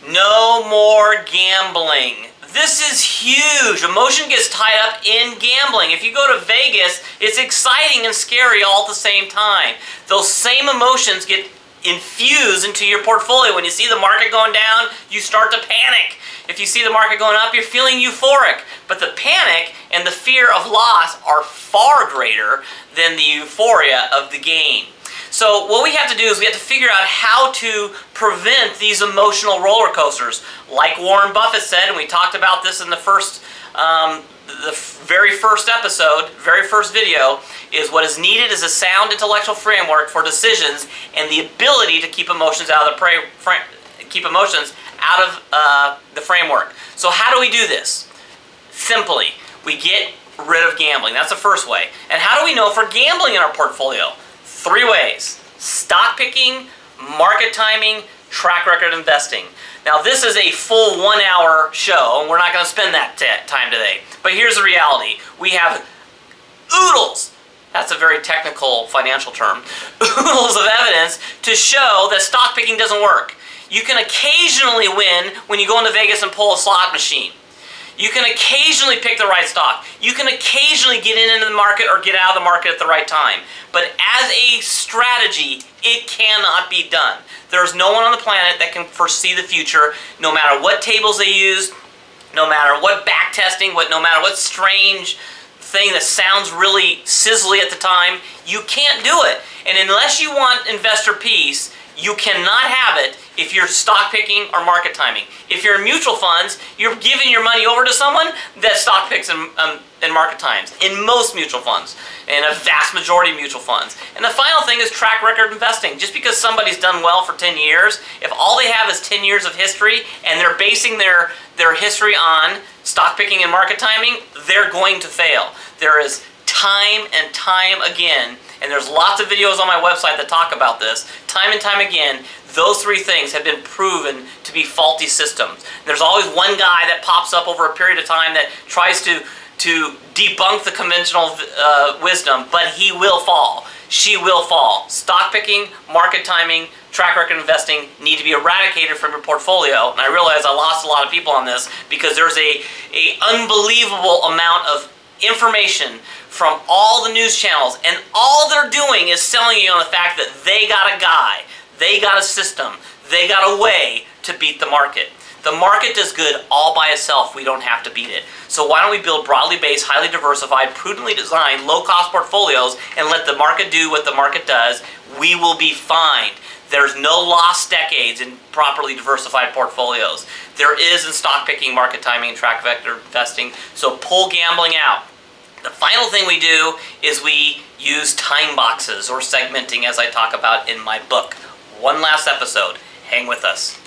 No more gambling. This is huge. Emotion gets tied up in gambling. If you go to Vegas, it's exciting and scary all at the same time. Those same emotions get infused into your portfolio. When you see the market going down, you start to panic. If you see the market going up, you're feeling euphoric. But the panic and the fear of loss are far greater than the euphoria of the gain. So what we have to do is we have to figure out how to prevent these emotional roller coasters. Like Warren Buffett said, and we talked about this in the very first episode, very first video, is what is needed is a sound intellectual framework for decisions and the ability to keep emotions out of the framework. So how do we do this? Simply, we get rid of gambling. That's the first way. And how do we know if we're gambling in our portfolio? 3 ways: stock picking, market timing, track record investing. Now this is a full 1 hour show, and we're not going to spend that time today. But here's the reality. We have oodles, that's a very technical financial term, oodles of evidence to show that stock picking doesn't work. You can occasionally win when you go into Vegas and pull a slot machine. You can occasionally pick the right stock. You can occasionally get into the market or get out of the market at the right time. But as a strategy, it cannot be done. There's no one on the planet that can foresee the future, no matter what tables they use, no matter what back testing, no matter what strange thing that sounds really sizzly at the time. You can't do it. And unless you want investor peace, you cannot have it if you're stock picking or market timing. If you're in mutual funds, you're giving your money over to someone that stock picks and market times. In most mutual funds, and a vast majority of mutual funds. And the final thing is track record investing. Just because somebody's done well for 10 years, if all they have is 10 years of history and they're basing their history on stock picking and market timing, they're going to fail. There is time and time again, and there's lots of videos on my website that talk about this, time and time again, those 3 things have been proven to be faulty systems. There's always one guy that pops up over a period of time that tries to debunk the conventional wisdom, but he will fall. She will fall. Stock picking, market timing, track record investing need to be eradicated from your portfolio. And I realize I lost a lot of people on this because there's a unbelievable amount of information from all the news channels, and all they're doing is selling you on the fact that they got a guy, they got a system, they got a way to beat the market. The market does good all by itself. We don't have to beat it. So why don't we build broadly based, highly diversified, prudently designed, low-cost portfolios and let the market do what the market does? We will be fine. There's no lost decades in properly diversified portfolios. There is in stock picking, market timing, and track record investing. So pull gambling out. The final thing we do is we use time boxes or segmenting, as I talk about in my book. One last episode. Hang with us.